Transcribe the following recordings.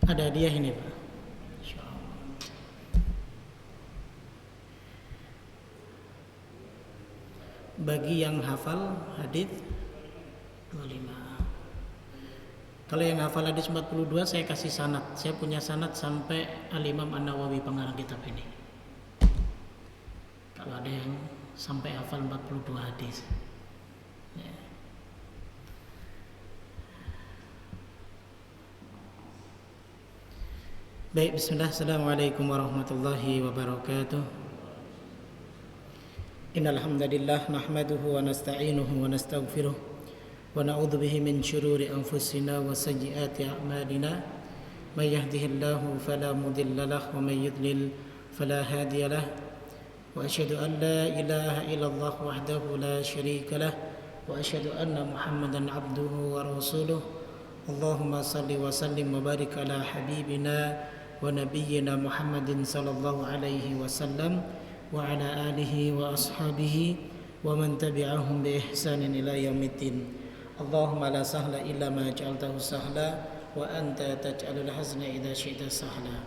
Ada hadiah ini Pak. Insyaallah. Bagi yang hafal hadis 25. Kalau yang hafal hadis 42 saya kasih sanad. Saya punya sanad sampai Al-Imam An-Nawawi pengarang kitab ini. Kalau ada yang sampai hafal 42 hadis. Ya. Baik, bismillah. Assalamualaikum warahmatullahi wabarakatuh. Innal hamdalillah nahmaduhu wa nasta'inuhu wa nastaghfiruh wa na'udzu bihi min shururi anfusina wa sayyiati a'malina. May yahdihillahu fala mudilla lahu wa may yudlil fala hadiya lahu. Wa asyhadu an la ilaha illallah wahdahu la syarika lah wa asyhadu anna Muhammadan abduhu wa rasuluh. Allahumma salli wa sallim wa barik ala habibina wa nabiyyina Muhammadin sallallahu alaihi wasallam wa ala alihi wa ashabihi wa man tabi'ahum bi ihsanin ila yaumiddin. Allahumma la sahla illa ma ja'altahu sahla wa anta taj'alul hazna idza syi'ta sahla.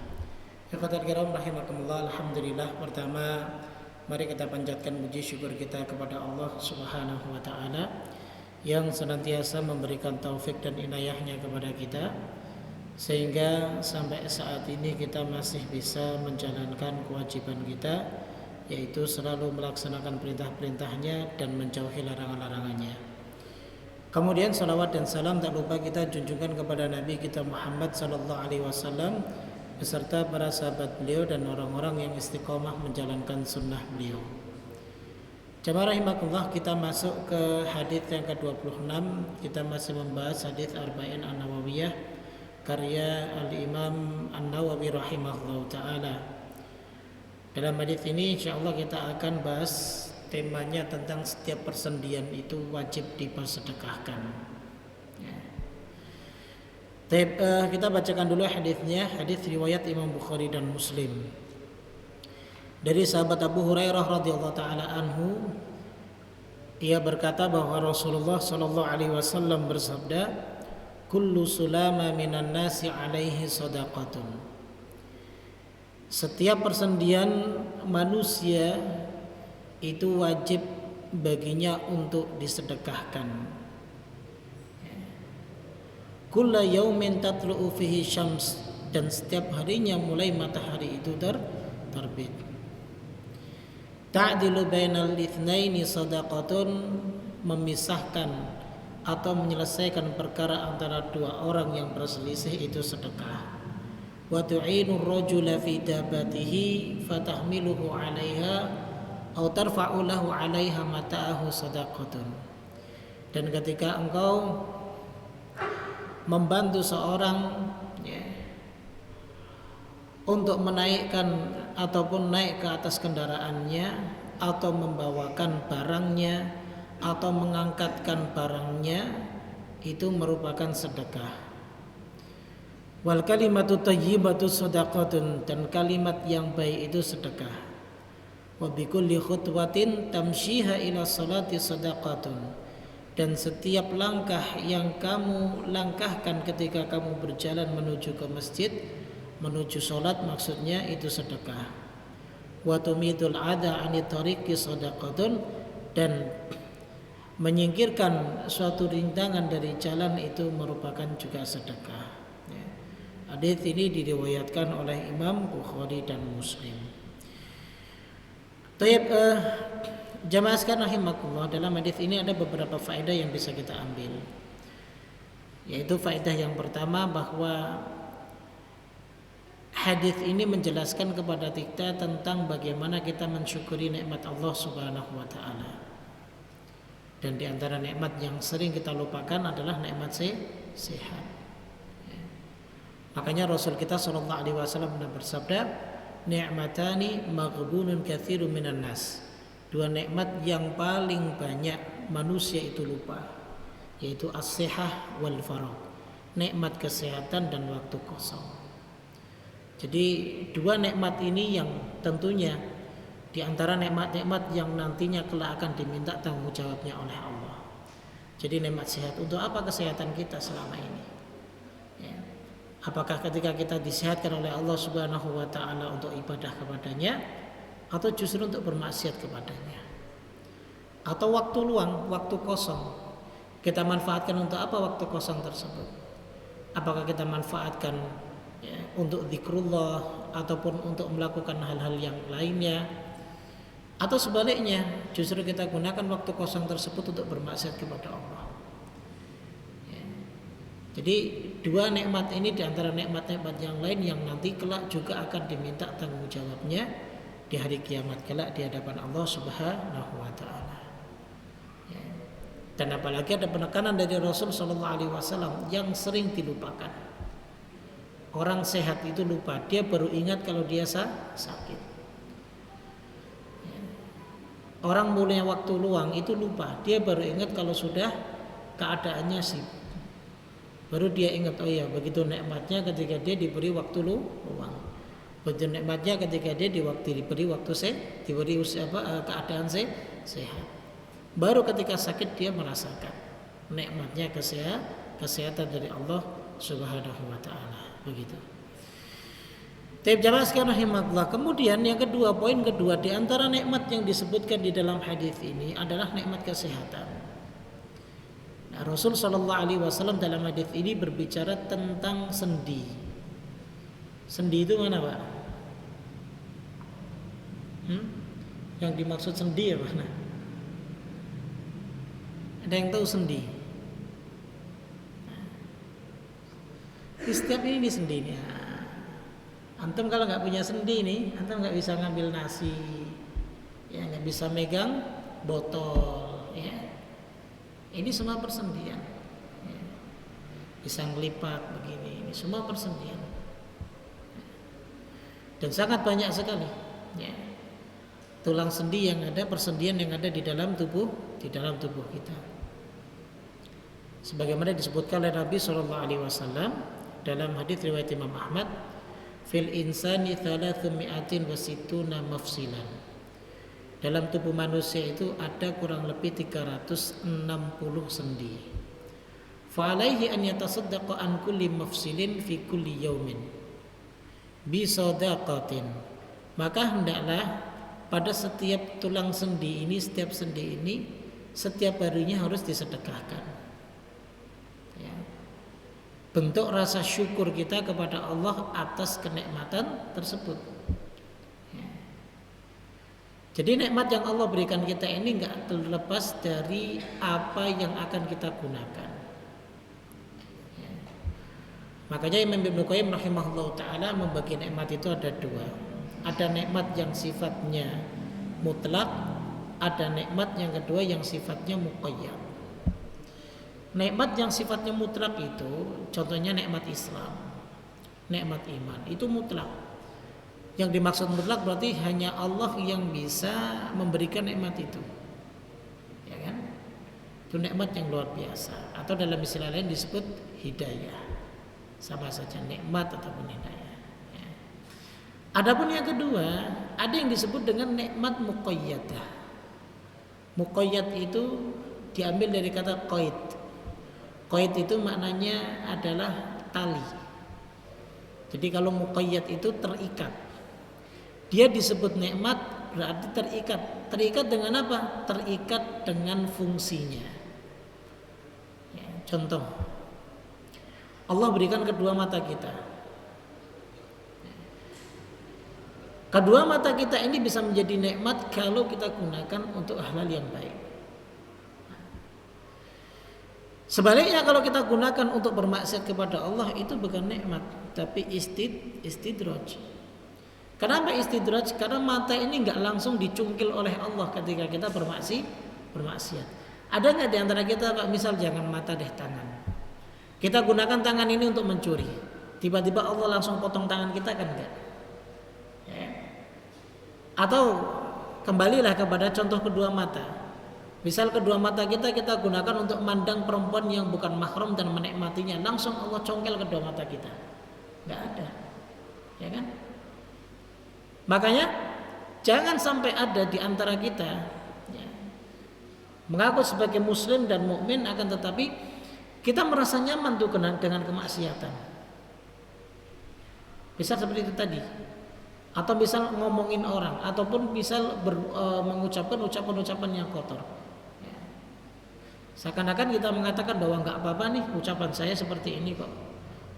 Ikhwatal kiram rahimakumullah. Alhamdulillah, pertama mari kita panjatkan puji syukur kita kepada Allah Subhanahu wa taala yang senantiasa memberikan taufik dan inayahnya kepada kita sehingga sampai saat ini kita masih bisa menjalankan kewajiban kita, yaitu selalu melaksanakan perintah-perintahnya dan menjauhi larangan-larangannya. Kemudian salawat dan salam tak lupa kita junjungkan kepada Nabi kita Muhammad sallallahu alaihi wasallam beserta para sahabat beliau dan orang-orang yang istiqomah menjalankan sunnah beliau. Jamaah rahimakumullah, kita masuk ke hadis yang ke-26. Kita masih membahas hadis Arba'in An-Nawawiyah karya Al-Imam An-Nawawi rahimahullah ta'ala. Dalam hadis ini insyaallah kita akan bahas temanya tentang setiap persendian itu wajib dipersedekahkan. Kita bacakan dulu hadisnya. Hadis riwayat Imam Bukhari dan Muslim. Dari sahabat Abu Hurairah radhiyallahu taala anhu, ia berkata bahwa Rasulullah sallallahu alaihi wasallam bersabda, kullu sulama minan nasi alaihi sadaqatun. Setiap persendian manusia itu wajib baginya untuk disedekahkan. Kulla yaumin tatlu'u fihi syams, dan setiap harinya mulai matahari itu terbit. Ta'dilu bainal itsnaini sadaqatun, memisahkan atau menyelesaikan perkara antara dua orang yang berselisih itu sedekah. Wa tu'inu ar-rajula fi dabatihi fatahmiluhu 'alaiha aw tarfa'u lahu 'alaiha mata'ahu sadaqatun. Dan ketika engkau membantu seorang untuk menaikkan ataupun naik ke atas kendaraannya, atau membawakan barangnya, atau mengangkatkan barangnya, itu merupakan sedekah. Wal kalimatu thayyibatu shadaqatun, dan kalimat yang baik itu sedekah. Wa bi kulli khutwatin tamshiha ila salati shadaqatun, dan setiap langkah yang kamu langkahkan ketika kamu berjalan menuju ke masjid, menuju salat maksudnya, itu sedekah. Wa tumidul adha anit tariqi shadaqatun, dan menyingkirkan suatu rintangan dari jalan itu merupakan juga sedekah. Hadis ini diriwayatkan oleh Imam Bukhari dan Muslim. Taib, jamaah sekalian rahimakumullah, dalam hadis ini ada beberapa faedah yang bisa kita ambil. Yaitu faedah yang pertama, bahwa hadis ini menjelaskan kepada kita tentang bagaimana kita mensyukuri nikmat Allah Subhanahu wa taala. Dan di antara nikmat yang sering kita lupakan adalah nikmat sehat. Makanya Rasul kita sallallahu alaihi wasallam bersabda, ni'matani maghbunun katsirun minan nas. Dua nikmat yang paling banyak manusia itu lupa, yaitu as-sihah wal faragh. Nikmat kesehatan dan waktu kosong. Jadi dua nikmat ini yang tentunya di antara nikmat-nikmat yang nantinya kelak akan diminta tanggung jawabnya oleh Allah. Jadi nikmat sehat, untuk apa kesehatan kita selama ini? Ya. Apakah ketika kita disehatkan oleh Allah Subhanahu wa taala untuk ibadah kepadanya, atau justru untuk bermaksiat kepadanya? Atau waktu luang, waktu kosong, kita manfaatkan untuk apa waktu kosong tersebut? Apakah kita manfaatkan untuk zikrullah ataupun untuk melakukan hal-hal yang lainnya, atau sebaliknya justru kita gunakan waktu kosong tersebut untuk bermaksiat kepada Allah? Jadi dua nikmat ini diantara nikmat-nikmat yang lain yang nanti kelak juga akan diminta tanggung jawabnya di hari kiamat kelak di hadapan Allah Subhanahu wa taala. Dan apalagi ada penekanan dari Rasul sallallahu alaihi wasallam yang sering dilupakan. Orang sehat itu lupa, dia baru ingat kalau dia sakit. Orang mulai waktu luang itu lupa, dia baru ingat kalau sudah keadaannya sibuk. Baru dia ingat, oh iya, begitu nikmatnya ketika dia diberi waktu luang. Begitu nikmatnya ketika dia diberi waktu diberi keadaan sehat. Baru ketika sakit dia merasakan nikmatnya kesehatan dari Allah Subhanahu wa taala. Begitu. Taib jamaah sekalian rahimakumullah. Kemudian yang kedua, poin kedua di antara nikmat yang disebutkan di dalam hadis ini adalah nikmat kesehatan. Nah, Rasul sallallahu alaihi wasallam dalam hadis ini berbicara tentang sendi. Sendi itu mana, Pak? Yang dimaksud sendi apa? Nah, ada yang tahu sendi? Setiap ini di sendi nih. Antum kalau nggak punya sendi nih, antum nggak bisa ngambil nasi, ya nggak bisa megang botol, ya. Ini semua persendian. Ya. Bisa ngelipat begini, ini semua persendian. Dan sangat banyak sekali, ya. Tulang sendi yang ada, persendian yang ada di dalam tubuh kita. Sebagaimana disebutkan oleh Nabi sallallahu alaihi wasallam dalam hadis riwayat Imam Ahmad, fil insani 360 mafsilan. Dalam tubuh manusia itu ada kurang lebih 360 sendi. Fa alaihi an yatasaddaqa an kulli mafsilin fi kulli yaumin bi sadaqatin. Maka hendaklah pada setiap tulang sendi ini, setiap sendi ini setiap harinya harus disedekahkan. Bentuk rasa syukur kita kepada Allah atas kenikmatan tersebut. Jadi nikmat yang Allah berikan kita ini enggak terlepas dari apa yang akan kita gunakan. Makanya Imam Ibnu Qayyim rahimahullah ta'ala membagi nikmat itu ada dua. Ada nikmat yang sifatnya mutlak, ada nikmat yang kedua yang sifatnya muqayyad. Nikmat yang sifatnya mutlak itu contohnya nikmat Islam, nikmat iman, itu mutlak. Yang dimaksud mutlak berarti hanya Allah yang bisa memberikan nikmat itu, ya kan? Itu nikmat yang luar biasa. Atau dalam istilah lain disebut hidayah, sama saja nikmat ataupun hidayah, ya. Adapun yang kedua, ada yang disebut dengan nikmat muqayyadah. Muqayyad itu diambil dari kata qaid. Qaid itu maknanya adalah tali. Jadi kalau muqayyad itu terikat. Dia disebut nikmat berarti terikat. Terikat dengan apa? Terikat dengan fungsinya. Ya, contoh, Allah berikan kedua mata kita. Kedua mata kita ini bisa menjadi nikmat kalau kita gunakan untuk hal-hal yang baik. Sebaliknya kalau kita gunakan untuk bermaksiat kepada Allah, itu bukan nikmat, tapi istidraj. Kenapa istidraj? Karena mata ini enggak langsung dicungkil oleh Allah ketika kita bermaksiat. Ada nggak di antara kita, Pak, misal jangan mata deh, tangan. Kita gunakan tangan ini untuk mencuri. Tiba-tiba Allah langsung potong tangan kita, kan enggak? Ya. Atau kembalilah kepada contoh kedua mata. Misal kedua mata kita gunakan untuk memandang perempuan yang bukan mahram dan menikmatinya, langsung Allah congkel kedua mata kita. Enggak ada. Ya kan? Makanya jangan sampai ada di antara kita, ya, mengaku sebagai muslim dan mukmin akan tetapi kita merasa nyaman tuh dengan kemaksiatan. Misal seperti itu tadi. Atau misal ngomongin orang, ataupun misal mengucapkan ucapan-ucapan yang kotor. Ya. Seakan-akan kita mengatakan bahwa nggak apa-apa nih ucapan saya seperti ini kok.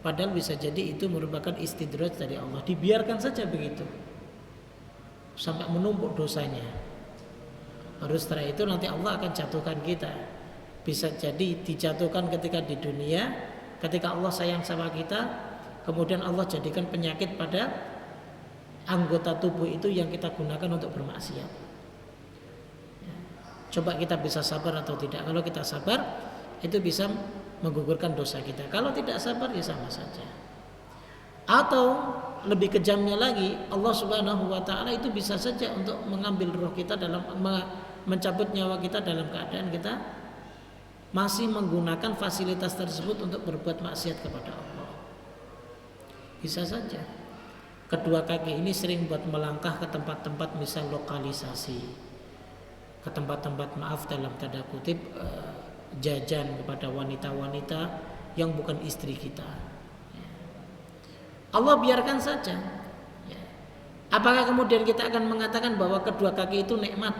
Padahal bisa jadi itu merupakan istidraj dari Allah. Dibiarkan saja begitu sampai menumpuk dosanya. Baru setelah itu nanti Allah akan jatuhkan kita. Bisa jadi dijatuhkan ketika di dunia, ketika Allah sayang sama kita, kemudian Allah jadikan penyakit pada anggota tubuh itu yang kita gunakan untuk bermaksiat. Ya. Coba kita bisa sabar atau tidak. Kalau kita sabar, itu bisa menggugurkan dosa kita. Kalau tidak sabar, ya sama saja. Atau lebih kejamnya lagi, Allah Subhanahu wa taala itu bisa saja untuk mengambil roh kita, dalam mencabut nyawa kita dalam keadaan kita masih menggunakan fasilitas tersebut untuk berbuat maksiat kepada Allah. Bisa saja. Kedua kaki ini sering buat melangkah ke tempat-tempat misal lokalisasi, ke tempat-tempat maaf dalam tanda kutip jajan kepada wanita-wanita yang bukan istri kita. Allah biarkan saja. Apakah kemudian kita akan mengatakan bahwa kedua kaki itu nikmat?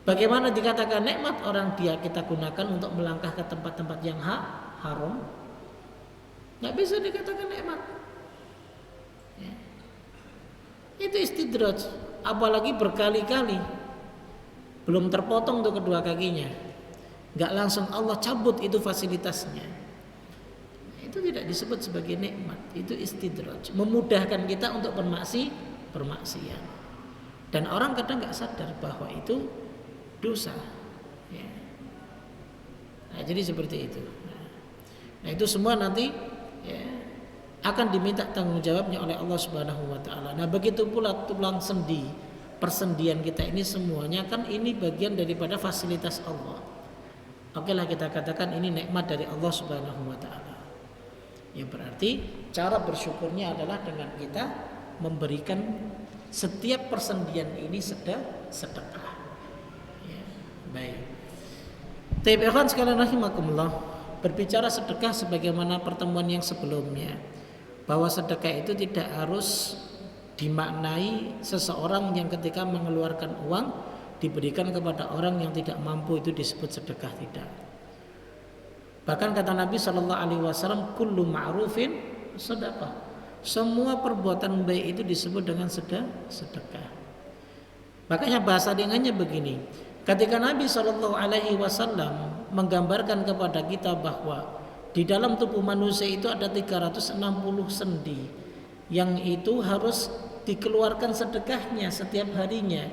Bagaimana dikatakan nikmat orang dia kita gunakan untuk melangkah ke tempat-tempat yang haram? Nggak bisa dikatakan nikmat. Itu istidraj, apalagi berkali-kali belum terpotong tuh kedua kakinya, nggak langsung Allah cabut itu fasilitasnya. Itu tidak disebut sebagai nikmat, itu istidraj, memudahkan kita untuk bermaksiat. Dan orang kadang nggak sadar bahwa itu dosa. Ya. Nah, jadi seperti itu. Nah itu semua nanti ya, akan diminta tanggung jawabnya oleh Allah Subhanahu wa taala. Nah, begitu pula tulang sendi, persendian kita ini semuanya kan ini bagian daripada fasilitas Allah. Oke lah kita katakan ini nikmat dari Allah Subhanahu wa taala. Ya berarti cara bersyukurnya adalah dengan kita memberikan setiap persendian ini sedekah. Ya, baik. Taib ikhwan sekalian rahimakumullah, berbicara sedekah sebagaimana pertemuan yang sebelumnya, bahwa sedekah itu tidak harus dimaknai seseorang yang ketika mengeluarkan uang diberikan kepada orang yang tidak mampu itu disebut sedekah, tidak. Bahkan kata Nabi Shallallahu Alaihi Wasallam, kullu ma'rufin sedekah. Semua perbuatan baik itu disebut dengan sedekah. Makanya bahasa ringannya begini, ketika Nabi Shallallahu Alaihi Wasallam menggambarkan kepada kita bahwa di dalam tubuh manusia itu ada 360 sendi yang itu harus dikeluarkan sedekahnya setiap harinya.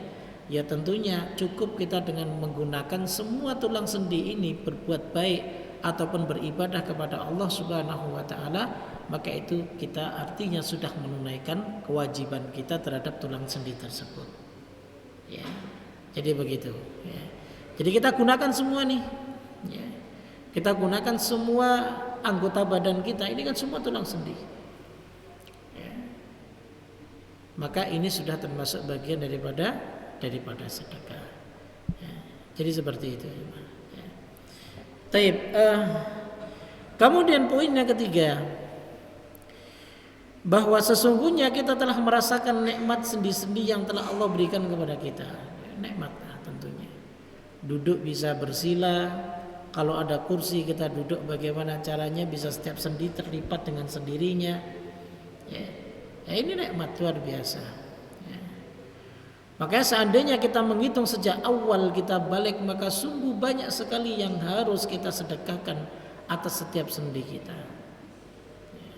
Ya tentunya cukup kita dengan menggunakan semua tulang sendi ini berbuat baik ataupun beribadah kepada Allah Subhanahu wa taala, maka itu kita artinya sudah menunaikan kewajiban kita terhadap tulang sendi tersebut. Ya. Jadi begitu, ya. Jadi kita gunakan semua nih. Ya. Kita gunakan semua anggota badan kita, ini kan semua tulang sendi. Ya. Maka ini sudah termasuk bagian daripada sedekah. Ya. Jadi seperti itu. Ya. Taib. Kemudian poin yang ketiga, bahwa sesungguhnya kita telah merasakan nikmat sendi-sendi yang telah Allah berikan kepada kita. Nikmat tentunya. Duduk bisa bersila. Kalau ada kursi kita duduk bagaimana caranya bisa setiap sendi terlipat dengan sendirinya. Ya, ini nikmat luar biasa. Ya. Makanya seandainya kita menghitung sejak awal kita balik, maka sungguh banyak sekali yang harus kita sedekahkan atas setiap sendi kita. Ya.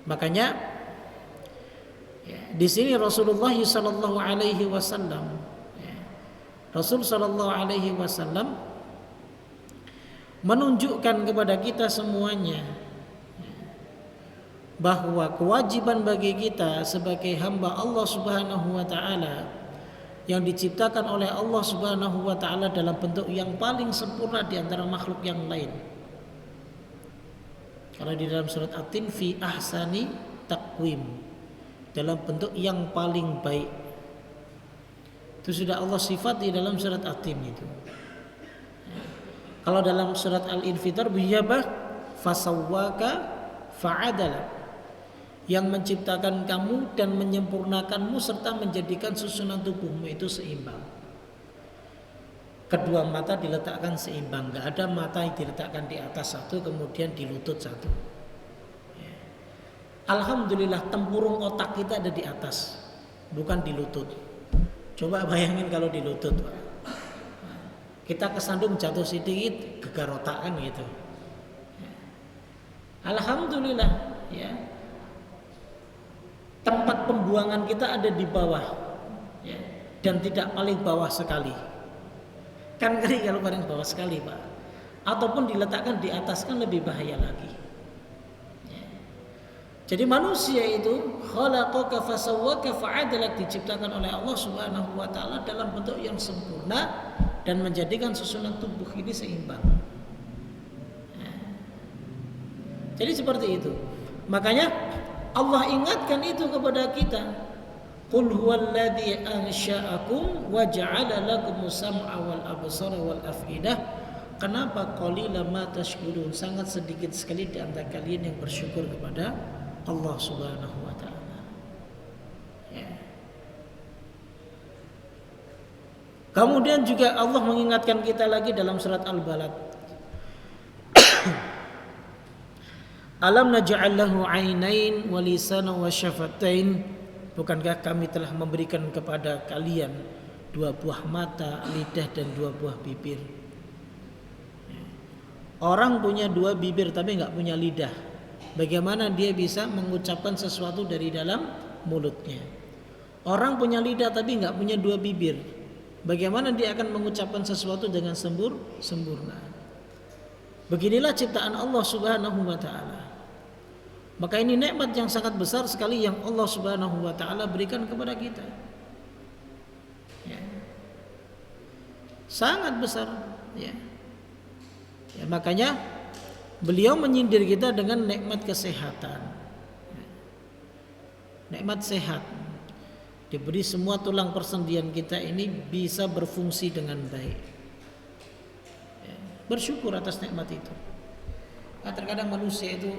Makanya ya, di sini Rasulullah Sallallahu Alaihi Wasallam Rasul Sallallahu Alaihi Wasallam menunjukkan kepada kita semuanya bahwa kewajiban bagi kita sebagai hamba Allah Subhanahu wa taala yang diciptakan oleh Allah Subhanahu wa taala dalam bentuk yang paling sempurna di antara makhluk yang lain. Kalau di dalam surat At-Tin, fi ahsani taqwim, dalam bentuk yang paling baik. Itu sudah Allah sifat di dalam surat At-Tin itu. Kalau dalam surat Al-Infitar apa? Fasawwaka fa'adala, yang menciptakan kamu dan menyempurnakanmu serta menjadikan susunan tubuhmu itu seimbang. Kedua mata diletakkan seimbang, nggak ada mata yang diletakkan di atas satu kemudian di lutut satu. Alhamdulillah tempurung otak kita ada di atas, bukan di lutut. Coba bayangin kalau di lutut, Pak. Kita kesandung jatuh sedikit gegar otak kan gitu. Alhamdulillah ya. Tempat pembuangan kita ada di bawah ya, dan tidak paling bawah sekali. Kan ngeri kalau paling bawah sekali, Pak. Ataupun diletakkan di atas kan lebih bahaya lagi. Ya. Jadi manusia itu khalaqaka fasawwaka fa'adalak, diciptakan oleh Allah Subhanahu wa taala dalam bentuk yang sempurna dan menjadikan susunan tubuh ini seimbang. Ya. Jadi seperti itu. Makanya Allah ingatkan itu kepada kita. Qul huwallazi ansha'akum wa ja'ala lakumus sam'a wal absara wal af'idah. Kenapa qalilan ma tashkurun? Sangat sedikit sekali di antara kalian yang bersyukur kepada Allah Subhanahu wa taala. Ya. Kemudian juga Allah mengingatkan kita lagi dalam surat Al-Balad. Alam naj'al lahu 'ainain wa lisanan wa syafatain. Bukankah kami telah memberikan kepada kalian 2 buah mata, lidah dan 2 buah bibir. Orang punya 2 bibir tapi enggak punya lidah. Bagaimana dia bisa mengucapkan sesuatu dari dalam mulutnya? Orang punya lidah tapi enggak punya 2 bibir. Bagaimana dia akan mengucapkan sesuatu dengan sempurna? Beginilah ciptaan Allah Subhanahu wa taala. Maka ini nikmat yang sangat besar sekali yang Allah Subhanahu wa taala berikan kepada kita. Ya. Sangat besar, ya. Ya, makanya beliau menyindir kita dengan nikmat kesehatan. Ya. Nikmat sehat. Diberi semua tulang persendian kita ini bisa berfungsi dengan baik. Ya. Bersyukur atas nikmat itu. Nah, terkadang manusia itu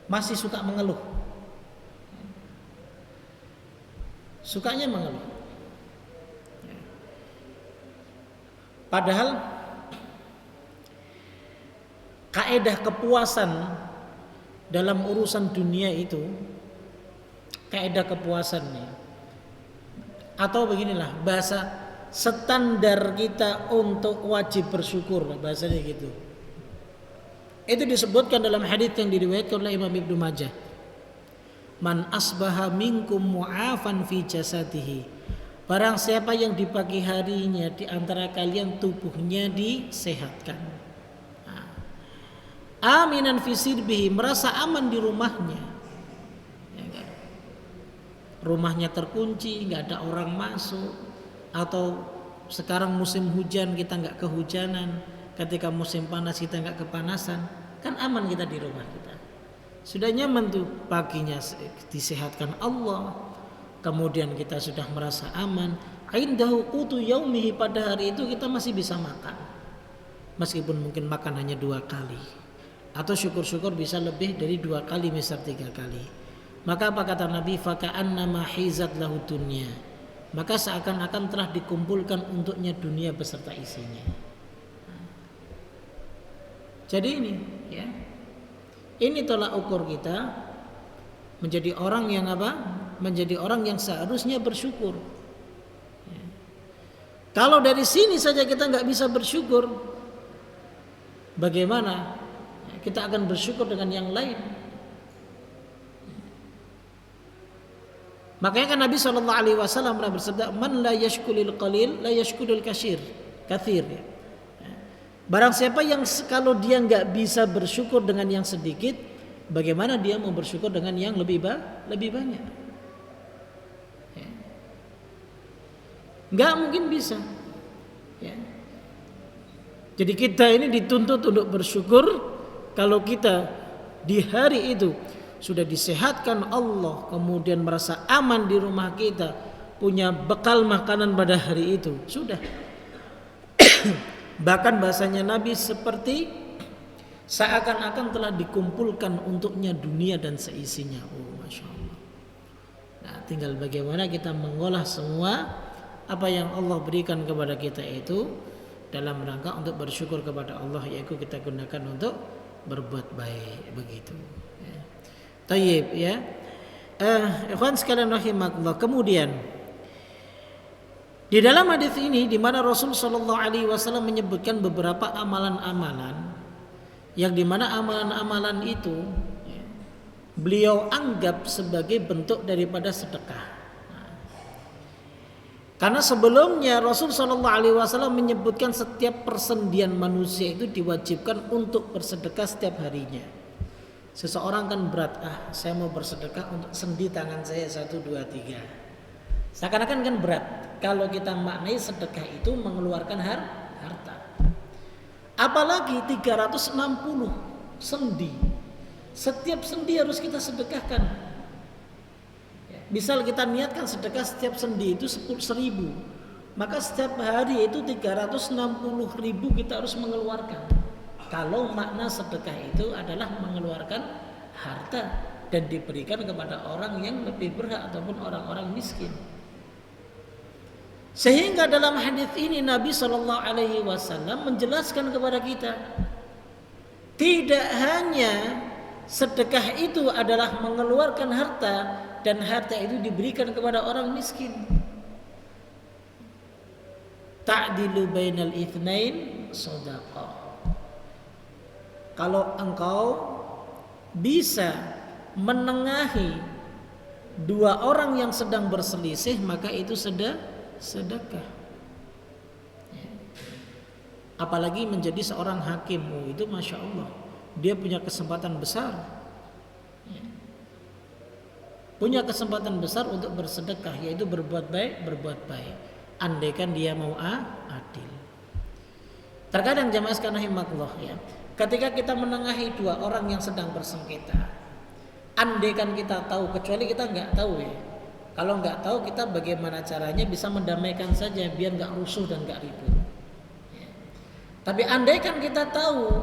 masih suka mengeluh. Sukanya mengeluh. Padahal kaedah kepuasan dalam urusan dunia itu, kaedah kepuasannya, atau beginilah bahasa standar kita untuk wajib bersyukur, bahasanya gitu. Itu disebutkan dalam hadits yang diriwayatkan oleh Imam Ibnu Majah. Man asbaha minkum mu'afan fi jasadihi. Barang siapa yang di pagi harinya di antara kalian tubuhnya disehatkan. Aminan fi sirbihi, merasa aman di rumahnya. Ya kan? Rumahnya terkunci, enggak ada orang masuk, atau sekarang musim hujan kita enggak kehujanan. Ketika musim panas kita enggak kepanasan, kan aman kita di rumah kita. Sudah nyaman tuh, paginya disehatkan Allah. Kemudian kita sudah merasa aman. Indahu qutu yaumihi, pada hari itu kita masih bisa makan. Meskipun mungkin makan hanya 2 kali. Atau syukur-syukur bisa lebih dari 2 kali, misal 3 kali. Maka apa kata Nabi? Faka'annama hizat lahu dunya. Maka seakan-akan telah dikumpulkan untuknya dunia beserta isinya. Jadi ini, ya, ini tolak ukur kita menjadi orang yang apa? Menjadi orang yang seharusnya bersyukur. Ya. Kalau dari sini saja kita nggak bisa bersyukur, bagaimana kita akan bersyukur dengan yang lain? Makanya kan Nabi SAW pernah bersabda, "Man la yashkuril qalil, la yashkuril katsir." Ya. Barang siapa yang kalau dia nggak bisa bersyukur dengan yang sedikit, bagaimana dia mau bersyukur dengan yang lebih banyak? Ya. Nggak mungkin bisa. Ya. Jadi kita ini dituntut untuk bersyukur kalau kita di hari itu sudah disehatkan Allah, kemudian merasa aman di rumah kita, punya bekal makanan pada hari itu, sudah. Bahkan bahasanya Nabi seperti seakan-akan telah dikumpulkan untuknya dunia dan seisinya. Oh, Masya Allah. Nah, tinggal bagaimana kita mengolah semua apa yang Allah berikan kepada kita itu dalam rangka untuk bersyukur kepada Allah, yaitu kita gunakan untuk berbuat baik, begitu. Ya. Tayyib, ya. Ikhwan sekalian rahimakumullah. Kemudian di dalam hadis ini di mana Rasul Shallallahu Alaihi Wasallam menyebutkan beberapa amalan-amalan yang di mana amalan-amalan itu beliau anggap sebagai bentuk daripada sedekah. Karena sebelumnya Rasul Shallallahu Alaihi Wasallam menyebutkan setiap persendian manusia itu diwajibkan untuk bersedekah setiap harinya. Seseorang kan berat, saya mau bersedekah untuk sendi tangan saya 1, 2, 3. Seakan-akan kan berat. Kalau kita maknai sedekah itu mengeluarkan harta. Apalagi 360 sendi. Setiap sendi harus kita sedekahkan. Misal kita niatkan sedekah setiap sendi itu 10.000, maka setiap hari itu 360.000 kita harus mengeluarkan. Kalau makna sedekah itu adalah mengeluarkan harta dan diberikan kepada orang yang lebih berhak ataupun orang-orang miskin. Sehingga dalam hadis ini Nabi Shallallahu Alaihi Wasallam menjelaskan kepada kita, tidak hanya sedekah itu adalah mengeluarkan harta dan harta itu diberikan kepada orang miskin. Ta'dilu bainal itsnain shadaqah. Kalau engkau bisa menengahi dua orang yang sedang berselisih, maka itu sedekah. Apalagi menjadi seorang hakim, itu Masya Allah, dia punya kesempatan besar, punya kesempatan besar untuk bersedekah, yaitu berbuat baik. Andaikan dia mau adil. Terkadang jamaah sekalian rahimakumullah, ya, ketika kita menengahi dua orang yang sedang bersengketa, andaikan kita tahu, kecuali kita nggak tahu, ya. Kalau nggak tahu, kita bagaimana caranya bisa mendamaikan saja biar nggak rusuh dan nggak ribut. Ya. Tapi andaikan kita tahu,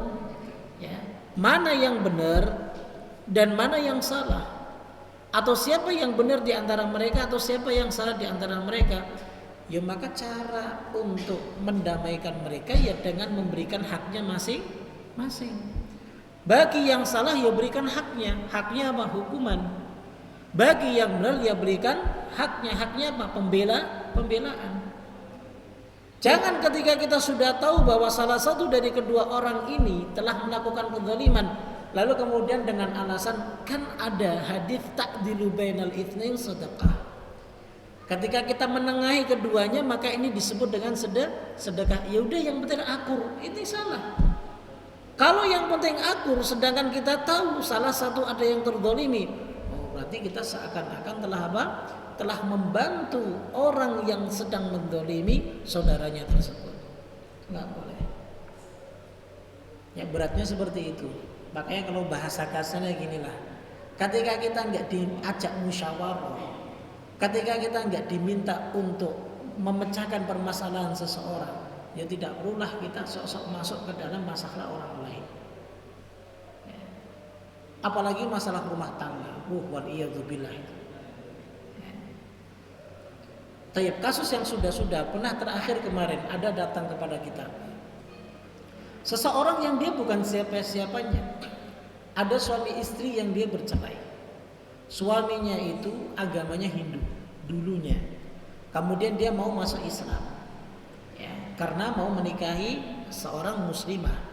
ya, mana yang benar dan mana yang salah, atau siapa yang benar di antara mereka atau siapa yang salah di antara mereka, ya maka cara untuk mendamaikan mereka ya dengan memberikan haknya masing-masing. Bagi yang salah ya berikan haknya apa? Hukuman. Bagi yang benar ya berikan haknya apa? Pembelaan. Jangan ketika kita sudah tahu bahwa salah satu dari kedua orang ini telah melakukan kezaliman, lalu kemudian dengan alasan kan ada hadis ta'dilu bainal itsnain sedekah. Ketika kita menengahi keduanya, maka ini disebut dengan sedekah. Ya udah, yang penting akur, ini salah. Kalau yang penting akur, sedangkan kita tahu salah satu ada yang terzalimi, berarti kita seakan-akan telah membantu orang yang sedang menzalimi saudaranya tersebut. Nggak boleh. Ya, beratnya seperti itu. Makanya kalau bahasa kasarnya ginilah, ketika kita nggak diajak musyawarah, ketika kita nggak diminta untuk memecahkan permasalahan seseorang, ya tidak perlulah kita sok-sok masuk ke dalam masalah orang lain. Apalagi masalah rumah tangga. Waliyadzubillah. Tayyib, kasus yang sudah pernah terakhir kemarin ada datang kepada kita. Seseorang yang dia bukan siapa-siapanya. Ada suami istri yang dia bercerai. Suaminya itu agamanya Hindu dulunya. Kemudian dia mau masuk Islam. Ya, karena mau menikahi seorang muslimah.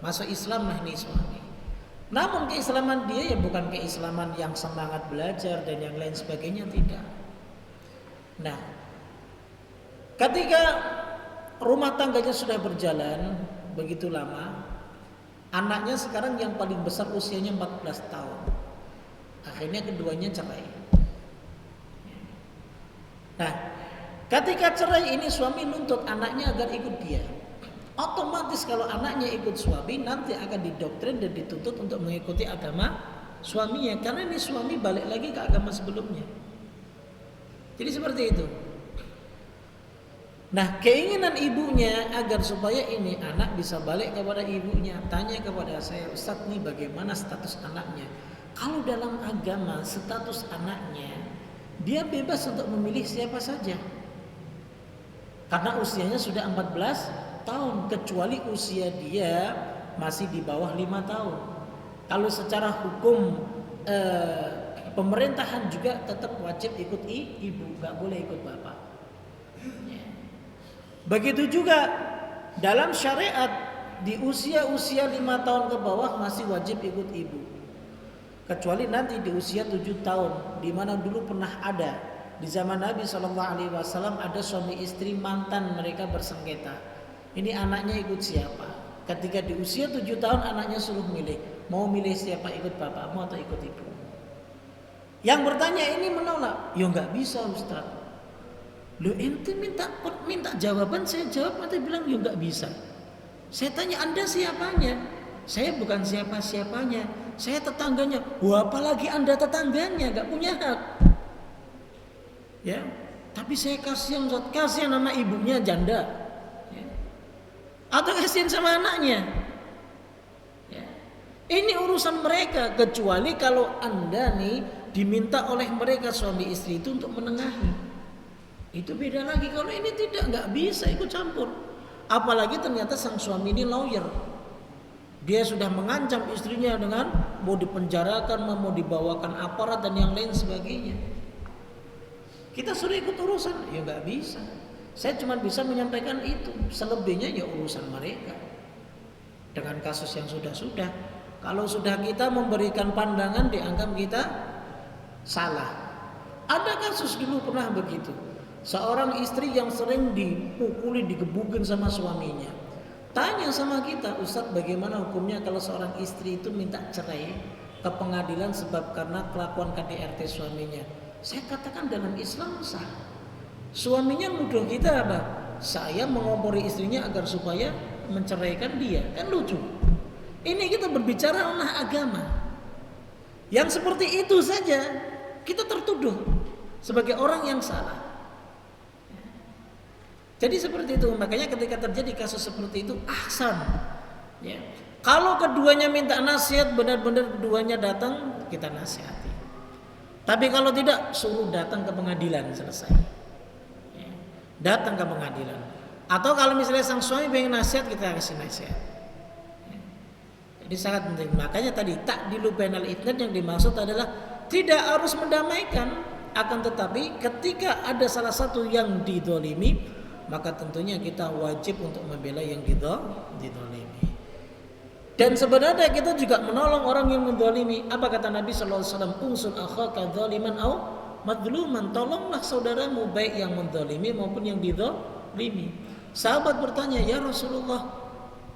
Masuk Islam nih suami. Namun keislaman dia ya bukan keislaman yang semangat belajar dan yang lain sebagainya, tidak. Nah, ketika rumah tangganya sudah berjalan begitu lama, anaknya sekarang yang paling besar usianya 14 tahun. Akhirnya keduanya cerai. Nah, ketika cerai ini suami nuntut anaknya agar ikut dia. Otomatis kalau anaknya ikut suami, nanti akan didoktrin dan dituntut untuk mengikuti agama suaminya, karena ini suami balik lagi ke agama sebelumnya. Jadi seperti itu. Nah, keinginan ibunya agar supaya ini anak bisa balik kepada ibunya, tanya kepada saya, Ustadz nih bagaimana status anaknya? Kalau dalam agama status anaknya, dia bebas untuk memilih siapa saja. Karena usianya sudah 14 tahun, kecuali usia dia masih di bawah 5 tahun. Kalau secara hukum pemerintahan juga tetap wajib ikut ibu, nggak boleh ikut bapak. Begitu juga dalam syariat di usia-usia 5 tahun ke bawah masih wajib ikut ibu. Kecuali nanti di usia 7 tahun, di mana dulu pernah ada di zaman Nabi SAW ada suami istri mantan mereka bersengketa. Ini anaknya ikut siapa? Ketika di usia 7 tahun anaknya suruh milih, mau milih siapa, ikut bapakmu atau ikut ibu? Yang bertanya ini menolak, ya nggak bisa Ustaz. Lo ente minta jawaban, saya jawab, nanti bilang ya nggak bisa. Saya tanya Anda siapanya? Saya bukan siapa-siapanya, saya tetangganya. Wah, apalagi Anda tetangganya, nggak punya hak. Ya, tapi saya kasihan, kasihan sama ibunya janda, ya. Atau kasihan sama anaknya. Ya. Ini urusan mereka, kecuali kalau Anda nih diminta oleh mereka suami istri itu untuk menengahi. Itu beda lagi. Kalau ini tidak, nggak bisa ikut campur. Apalagi ternyata sang suami ini lawyer. Dia sudah mengancam istrinya dengan mau dipenjarakan, mau dibawakan aparat dan yang lain sebagainya. Kita suruh ikut urusan, ya nggak bisa. Saya cuma bisa menyampaikan itu. Selebihnya ya urusan mereka. Dengan kasus yang sudah-sudah. Kalau sudah kita memberikan pandangan, dianggap kita salah. Ada kasus dulu pernah begitu. Seorang istri yang sering dipukuli, digebukin sama suaminya. Tanya sama kita, Ustadz bagaimana hukumnya kalau seorang istri itu minta cerai ke pengadilan sebab karena kelakuan KDRT suaminya. Saya katakan dalam Islam sah. Suaminya nuduh kita apa? Saya mengompori istrinya agar supaya menceraikan dia. Kan lucu. Ini kita berbicara tentang agama. Yang seperti itu saja kita tertuduh sebagai orang yang salah. Jadi seperti itu, makanya ketika terjadi kasus seperti itu ahsan, ya. Kalau keduanya minta nasihat, benar-benar keduanya datang, kita nasihati. Tapi kalau tidak, suruh datang ke pengadilan, selesai, ya. Datang ke pengadilan. Atau kalau misalnya sang suami pengen nasihat, kita kasih nasihat, ya. Jadi sangat penting. Makanya tadi ta'dilu bainal itsnain yang dimaksud adalah tidak harus mendamaikan, akan tetapi ketika ada salah satu yang didolimi, maka tentunya kita wajib untuk membela yang didolimi. Dan sebenarnya kita juga menolong orang yang mendolimi. Apa kata Nabi SAW? Unsul akhaka dhaliman au madluman. Tolonglah saudaramu baik yang mendolimi maupun yang didolimi. Sahabat bertanya, ya Rasulullah,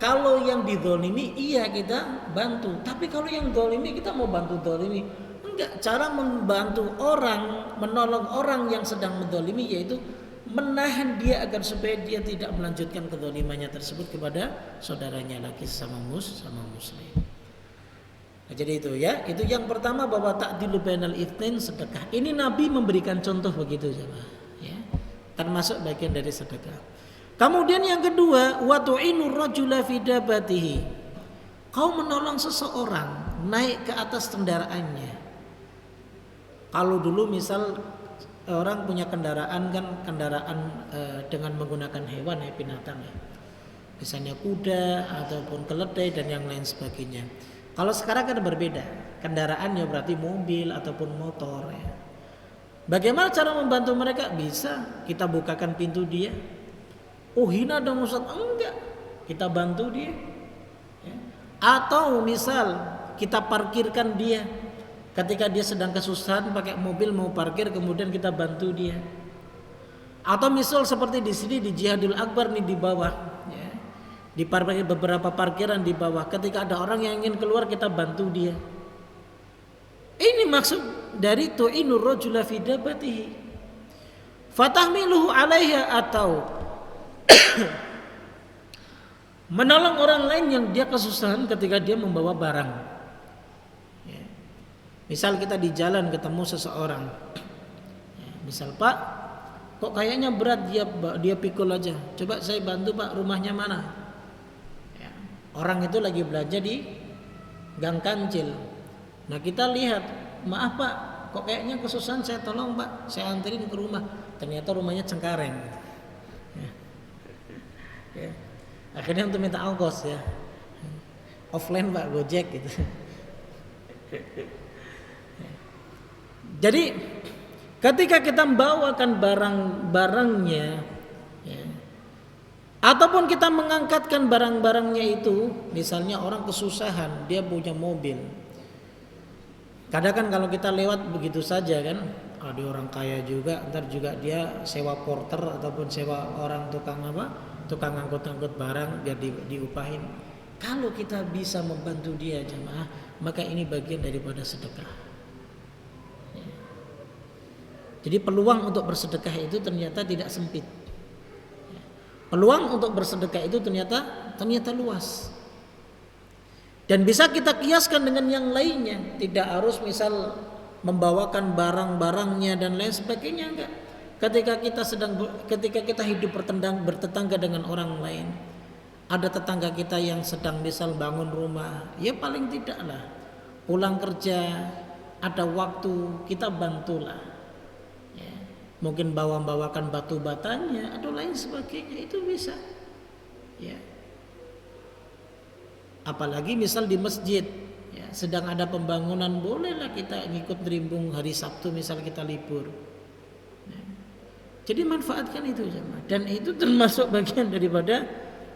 kalau yang didolimi iya kita bantu, tapi kalau yang dolimi kita mau bantu dolimi? Enggak. Cara membantu orang, menolong orang yang sedang mendolimi yaitu menahan dia agar supaya dia tidak melanjutkan kedolimannya tersebut kepada saudaranya lagi sama muslim. Nah, jadi itu ya, itu yang pertama bahwa ta'dilu bainal itsnain sedekah. Ini Nabi memberikan contoh begitu ya. Termasuk bagian dari sedekah. Kemudian yang kedua, wa tu'inur rajula fi dabatihi. Kau menolong seseorang naik ke atas kendaraannya. Kalau dulu misal orang punya kendaraan kan dengan menggunakan hewan ya, binatang ya. Misalnya kuda ataupun keledai dan yang lain sebagainya. Kalau sekarang kan berbeda. Kendaraannya berarti mobil ataupun motor ya. Bagaimana cara membantu mereka? Bisa kita bukakan pintu dia. Oh hina dong Ustaz. Enggak. Kita bantu dia. Ya. Atau misal kita parkirkan dia. Ketika dia sedang kesusahan pakai mobil mau parkir, kemudian kita bantu dia. Atau misal seperti di sini di Jihadul Akbar nih di bawah, ya. Di beberapa parkiran di bawah. Ketika ada orang yang ingin keluar kita bantu dia. Ini maksud dari tu'inur rajula fi dabatihi. Fatahmiluhu 'alaiha atau menolong orang lain yang dia kesusahan ketika dia membawa barang. Misal kita di jalan ketemu seseorang, misal Pak, kok kayaknya berat, dia pikul aja. Coba saya bantu Pak, rumahnya mana? Ya, orang itu lagi belanja di Gang Kancil. Nah kita lihat, maaf Pak, kok kayaknya kesusahan, saya tolong Pak, saya anterin ke rumah. Ternyata rumahnya Cengkareng. Ya. Ya. Akhirnya untuk minta ongkos ya, offline Pak, Gojek gitu. Jadi ketika kita membawakan barang-barangnya ya, ataupun kita mengangkatkan barang-barangnya itu, misalnya orang kesusahan, dia punya mobil. Kadang kan kalau kita lewat begitu saja kan, ada orang kaya juga, ntar juga dia sewa porter ataupun sewa orang tukang angkut-angkut barang biar diupahin. Kalau kita bisa membantu dia jemaah, maka ini bagian daripada sedekah. Jadi peluang untuk bersedekah itu ternyata tidak sempit. Peluang untuk bersedekah itu ternyata luas. Dan bisa kita kiaskan dengan yang lainnya. Tidak harus misal membawakan barang-barangnya dan lain sebagainya, enggak. Ketika kita hidup bertetangga dengan orang lain, ada tetangga kita yang sedang misal bangun rumah, ya paling tidaklah pulang kerja ada waktu kita bantulah. Mungkin bawakan batu batanya atau lain sebagainya, itu bisa ya. Apalagi misal di masjid ya, sedang ada pembangunan, bolehlah kita ngikut berimbung hari Sabtu misal kita libur ya. Jadi manfaatkan itu jemaah, dan itu termasuk bagian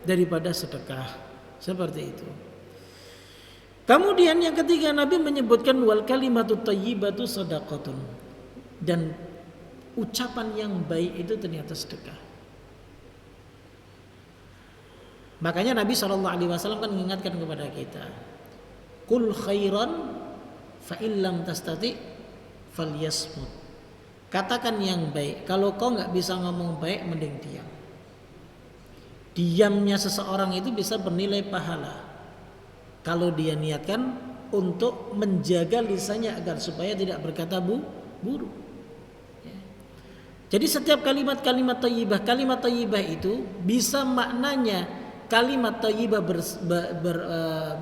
daripada sedekah seperti itu. Kemudian yang ketiga, Nabi menyebutkan wal kalimatut thayyibatu shadaqatun, dan ucapan yang baik itu ternyata sedekah. Makanya Nabi SAW kan mengingatkan kepada kita, Qul khairan fa illam tastati falyasmut. Katakan yang baik. Kalau kau nggak bisa ngomong baik, mending diam. Diamnya seseorang itu bisa bernilai pahala kalau dia niatkan untuk menjaga lisannya agar supaya tidak berkata buruk. Jadi setiap kalimat thayyibah itu bisa maknanya kalimat thayyibah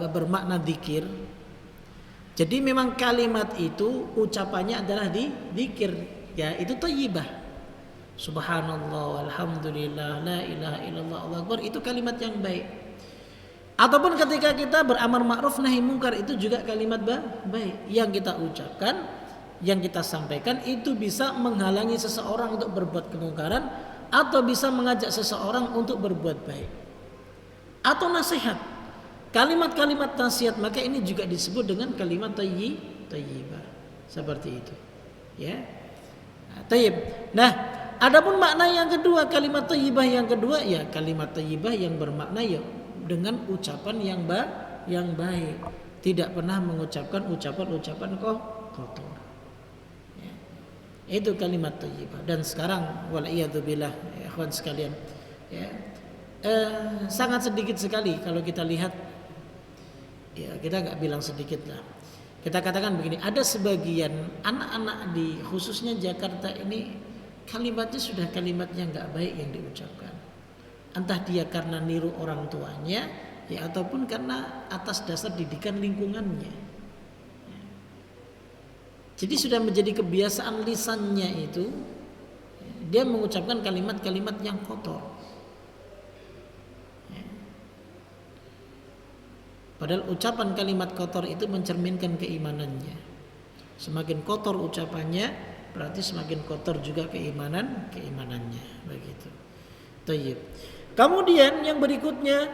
bermakna dzikir. Jadi memang kalimat itu ucapannya adalah dzikir, ya itu thayyibah. Subhanallah, alhamdulillah, la ilaha illallah, Allahu akbar, itu kalimat yang baik. Ataupun ketika kita beramar ma'ruf nahi mungkar, itu juga kalimat baik yang kita ucapkan, yang kita sampaikan itu bisa menghalangi seseorang untuk berbuat kemungkaran, atau bisa mengajak seseorang untuk berbuat baik, atau nasihat, kalimat-kalimat nasihat, maka ini juga disebut dengan kalimat thayyibah seperti itu ya. Thayyib. Nah, adapun makna yang kedua, kalimat thayyibah yang kedua ya kalimat thayyibah yang bermakna ya dengan ucapan yang baik, tidak pernah mengucapkan ucapan-ucapan kotor. Itu kalimat thayyibah. Dan sekarang waliyadzubillah ya ikhwan sekalian ya, sangat sedikit sekali kalau kita lihat ya, kita nggak bilang sedikit lah, kita katakan begini, ada sebagian anak-anak di khususnya Jakarta ini kalimatnya sudah kalimatnya nggak baik yang diucapkan, entah dia karena niru orang tuanya ya ataupun karena atas dasar didikan lingkungannya. Jadi sudah menjadi kebiasaan lisannya itu, dia mengucapkan kalimat-kalimat yang kotor. Padahal ucapan kalimat kotor itu mencerminkan keimanannya. Semakin kotor ucapannya, berarti semakin kotor juga keimanannya. Begitu. Thayyib. Kemudian yang berikutnya,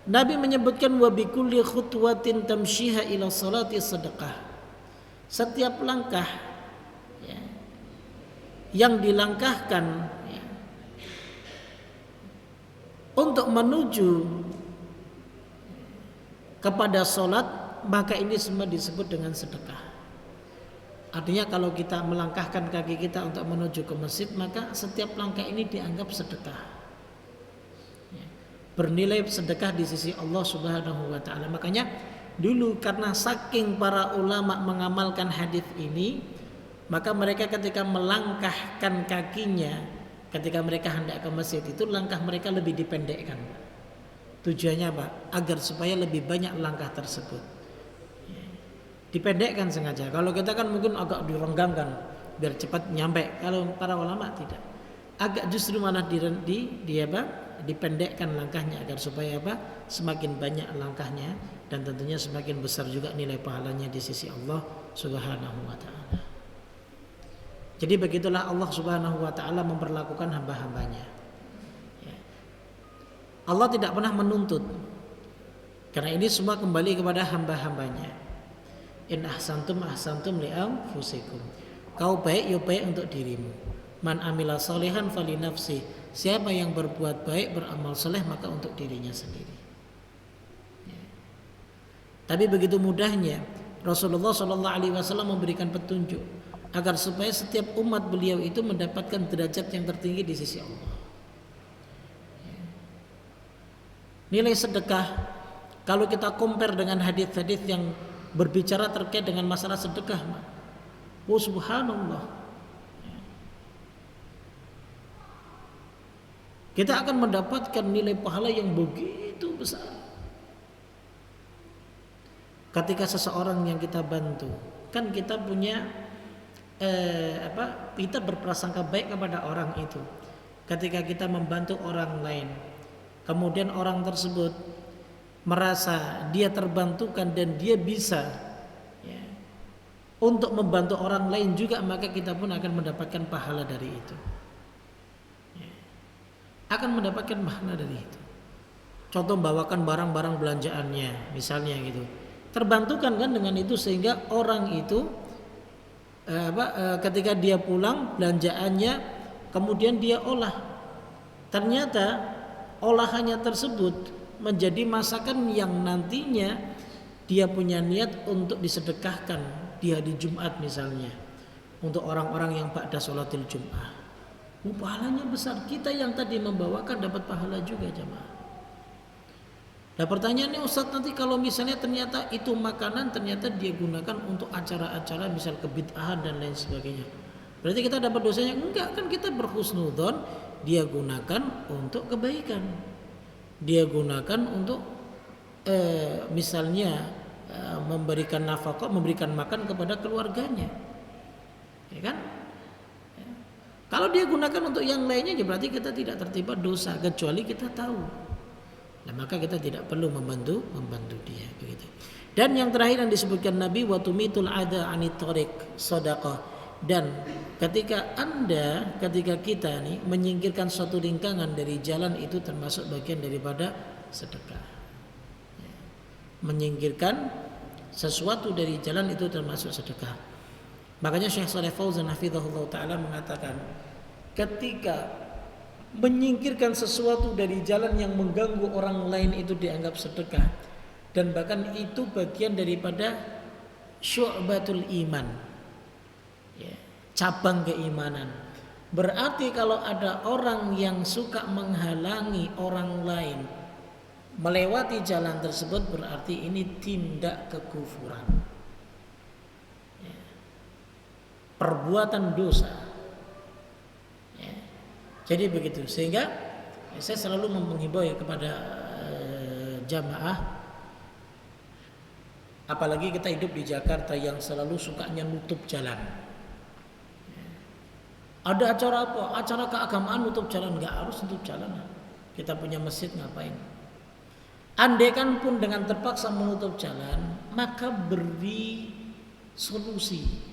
Nabi menyebutkan wa bikulli khutwatin tamshiha ila salati sadaqah. Setiap langkah ya, yang dilangkahkan ya, untuk menuju kepada sholat, maka ini semua disebut dengan sedekah. Artinya kalau kita melangkahkan kaki kita untuk menuju ke masjid, maka setiap langkah ini dianggap sedekah ya, bernilai sedekah di sisi Allah Subhanahu wa ta'ala. Makanya dulu karena saking para ulama mengamalkan hadis ini, maka mereka ketika melangkahkan kakinya ketika mereka hendak ke masjid itu langkah mereka lebih dipendekkan. Tujuannya apa? Agar supaya lebih banyak langkah tersebut. Dipendekkan sengaja. Kalau kita kan mungkin agak direnggangkan biar cepat nyampe. Kalau para ulama tidak. Agak justru malah dipendekkan langkahnya agar supaya apa? Semakin banyak langkahnya dan tentunya semakin besar juga nilai pahalanya di sisi Allah Subhanahu wa taala. Jadi begitulah Allah Subhanahu wa taala memperlakukan hamba-hambanya. Allah tidak pernah menuntut. Karena ini semua kembali kepada hamba-hambanya. In ahsantum ahsantum li anfusikum. Kau baik ya baik untuk dirimu. Man amila sholihan fali nafsi. Siapa yang berbuat baik beramal soleh maka untuk dirinya sendiri. Tapi begitu mudahnya Rasulullah Shallallahu Alaihi Wasallam memberikan petunjuk agar supaya setiap umat beliau itu mendapatkan derajat yang tertinggi di sisi Allah. Nilai sedekah kalau kita compare dengan hadis-hadis yang berbicara terkait dengan masalah sedekah, oh subhanallah, kita akan mendapatkan nilai pahala yang begitu besar. Ketika seseorang yang kita bantu, kan kita punya kita berprasangka baik kepada orang itu. Ketika kita membantu orang lain, kemudian orang tersebut merasa dia terbantukan dan dia bisa untuk membantu orang lain juga, maka kita pun akan mendapatkan pahala dari itu. Akan mendapatkan pahala dari itu. Contoh membawakan barang-barang belanjaannya, misalnya gitu. Terbantukan kan dengan itu sehingga orang itu ketika dia pulang belanjaannya kemudian dia olah. Ternyata olahannya tersebut menjadi masakan yang nantinya dia punya niat untuk disedekahkan di hari Jumat misalnya untuk orang-orang yang ba'da sholatil Jum'ah. Pahalanya besar. Kita yang tadi membawakan dapat pahala juga jamaah. Nah pertanyaannya Ustaz, nanti kalau misalnya ternyata itu makanan ternyata dia gunakan untuk acara-acara misal kebid'ahan dan lain sebagainya, berarti kita dapat dosanya? Enggak, kan kita berhusnudzon dia gunakan untuk kebaikan, dia gunakan untuk misalnya memberikan nafkah, memberikan makan kepada keluarganya, ya kan? Kalau dia gunakan untuk yang lainnya ya berarti kita tidak tertimpa dosa kecuali kita tahu. Nah, maka kita tidak perlu membantu dia begitu. Dan yang terakhir yang disebutkan Nabi wa tumitul ada anit thariq sedekah. Dan ketika kita nih menyingkirkan suatu ringkangan dari jalan itu termasuk bagian daripada sedekah. Menyingkirkan sesuatu dari jalan itu termasuk sedekah. Makanya Syekh Shalih Fauzan hafizahullah taala mengatakan ketika menyingkirkan sesuatu dari jalan yang mengganggu orang lain itu dianggap sedekah, dan bahkan itu bagian daripada syu'batul iman, cabang keimanan. Berarti kalau ada orang yang suka menghalangi orang lain melewati jalan tersebut, berarti ini tindak kekufuran, perbuatan dosa. Jadi begitu, sehingga saya selalu menghimbau kepada jamaah, apalagi kita hidup di Jakarta yang selalu sukanya nutup jalan. Ada acara apa? Acara keagamaan nutup jalan, nggak harus nutup jalan. Kita punya masjid ngapain? Andaikan pun dengan terpaksa menutup jalan, maka beri solusi.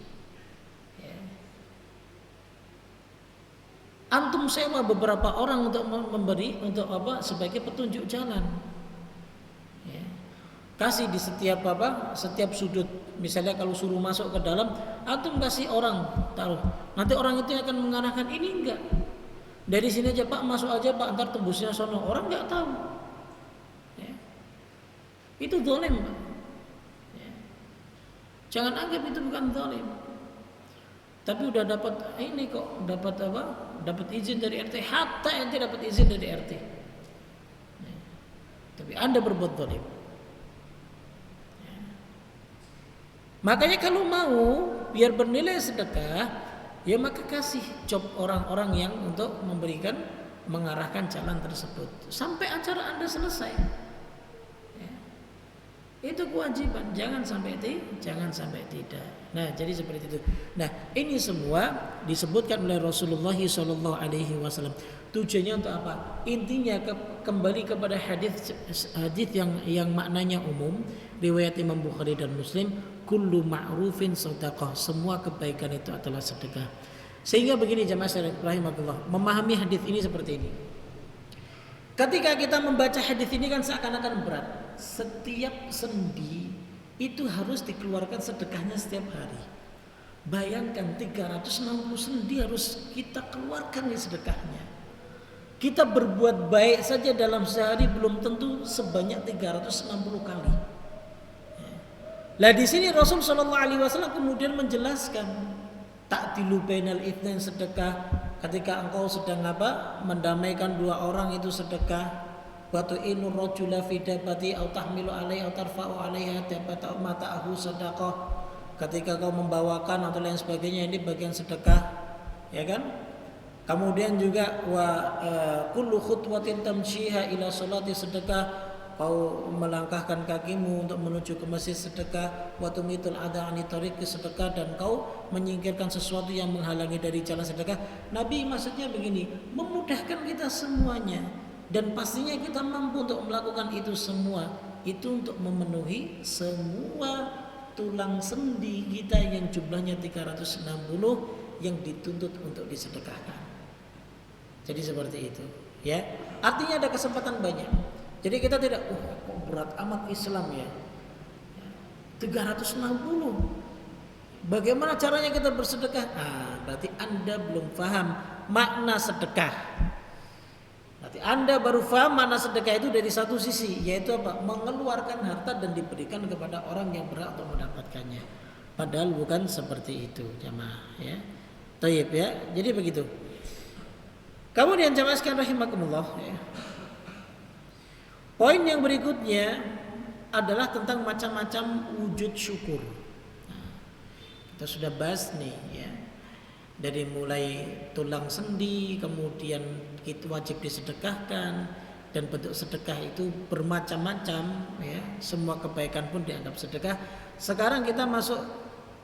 Antum sewa beberapa orang untuk memberi sebagai petunjuk jalan. Kasih di setiap sudut. Misalnya kalau suruh masuk ke dalam, antum kasih orang taruh. Nanti orang itu akan mengarahkan ini enggak. Dari sini aja Pak, masuk aja Pak, antar tembusnya sono. Orang enggak tahu. Itu zalim, Pak. Jangan anggap itu bukan zalim. Tapi udah dapat ini kok, dapat izin dari RT, hatta ente dapat izin dari RT. Tapi Anda berbuat zalim. Makanya kalau mau biar bernilai sedekah, ya maka kasih job orang-orang yang untuk mengarahkan jalan tersebut sampai acara Anda selesai. Ya. Itu kewajiban, jangan sampai tidak. Nah, jadi seperti itu. Nah, ini semua disebutkan oleh Rasulullah SAW. Tujuannya untuk apa? Intinya kembali kepada hadis yang maknanya umum, riwayat Imam Bukhari dan Muslim, kullu ma'rufin shadaqah. Semua kebaikan itu adalah sedekah. Sehingga begini jamaah sekalian rahimakumullah, memahami hadis ini seperti ini. Ketika kita membaca hadis ini kan seakan-akan berat. Setiap sendi itu harus dikeluarkan sedekahnya setiap hari. Bayangkan 360 sendi harus kita keluarkan nih sedekahnya. Kita berbuat baik saja dalam sehari belum tentu sebanyak 360 kali. Lah di sini Rasul Shallallahu Alaihi Wasallam kemudian menjelaskan ta'dilu bainal itsnain sedekah. Ketika engkau sedang mendamaikan dua orang itu sedekah. Wa tu'inu rajula fi dabati aw tahmilu alaihi aw tarfa'u alaiha dabata mata'ahu sedekah. Ketika kau membawakan atau lain sebagainya, ini bagian sedekah, ya kan? Kemudian juga kullu khutwatin tamshiha ila sholati sedekah, kau melangkahkan kakimu untuk menuju ke masjid sedekah, wa tumitul adha ani tariqi sedekah, dan kau menyingkirkan sesuatu yang menghalangi dari jalan sedekah. Nabi maksudnya begini, memudahkan kita semuanya, dan pastinya kita mampu untuk melakukan itu semua, itu untuk memenuhi semua tulang sendi kita yang jumlahnya 360 yang dituntut untuk disedekahkan. Jadi seperti itu, ya. Artinya ada kesempatan banyak. Jadi kita tidak, kok berat amat Islam ya. 360. Bagaimana caranya kita bersedekah? Berarti Anda belum paham makna sedekah. Berarti Anda baru paham makna sedekah itu dari satu sisi, yaitu apa? Mengeluarkan harta dan diberikan kepada orang yang berhak untuk mendapatkannya. Padahal bukan seperti itu, jamaah, ya. Tayyib ya. Jadi begitu. Kemudian jamaah sekalian rahimakumullah, ya. Poin yang berikutnya adalah tentang macam-macam wujud syukur. Kita sudah bahas nih, ya. Dari mulai tulang sendi, kemudian kita wajib disedekahkan, dan bentuk sedekah itu bermacam-macam, ya. Semua kebaikan pun dianggap sedekah. Sekarang kita masuk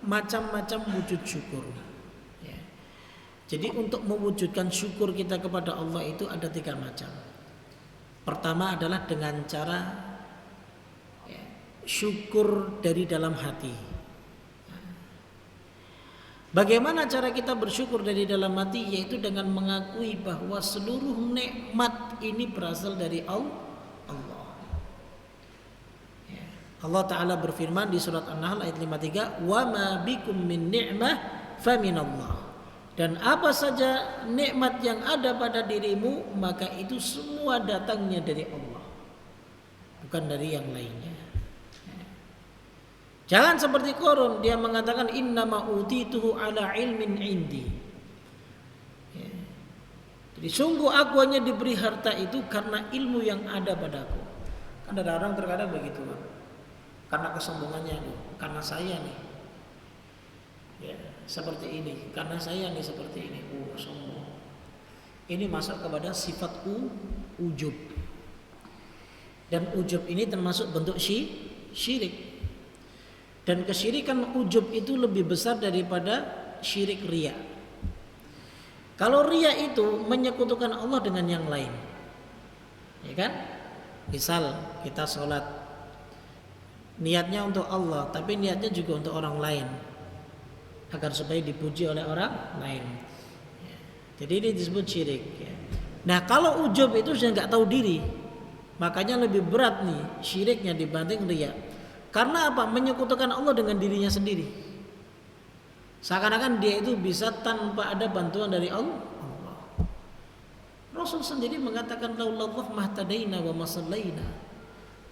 macam-macam wujud syukur. Jadi untuk mewujudkan syukur kita kepada Allah itu ada 3 macam. Pertama adalah dengan cara syukur dari dalam hati. Bagaimana cara kita bersyukur dari dalam hati? Yaitu dengan mengakui bahwa seluruh nikmat ini berasal dari Allah. Allah Ta'ala berfirman di surat An-Nahl ayat 53, "Wa ma bikum min ni'mah faminallah." Dan apa saja nikmat yang ada pada dirimu, maka itu semua datangnya dari Allah, bukan dari yang lainnya. Jangan seperti Qarun, dia mengatakan innama utituhu ala ilmin indi. Jadi sungguh aku hanya diberi harta itu karena ilmu yang ada padaku. Kan ada orang terkadang begitu, karena kesombongannya nih, karena saya nih. Ya, seperti ini, karena saya nih seperti ini, sombong. Ini masuk kepada sifat ujub. Dan ujub ini termasuk bentuk syirik. Dan kesyirikan ujub itu lebih besar daripada syirik riya. Kalau riya itu menyekutukan Allah dengan yang lain, ya kan? Misal kita sholat, niatnya untuk Allah, tapi niatnya juga untuk orang lain, agar supaya dipuji oleh orang lain. Jadi ini disebut syirik. Nah kalau ujub itu sudah nggak tahu diri, makanya lebih berat nih syiriknya dibanding riya. Karena apa? Menyekutukan Allah dengan dirinya sendiri. Seakan-akan dia itu bisa tanpa ada bantuan dari Allah. Rasul sendiri mengatakan laulallah mahtadaina wa masallaina.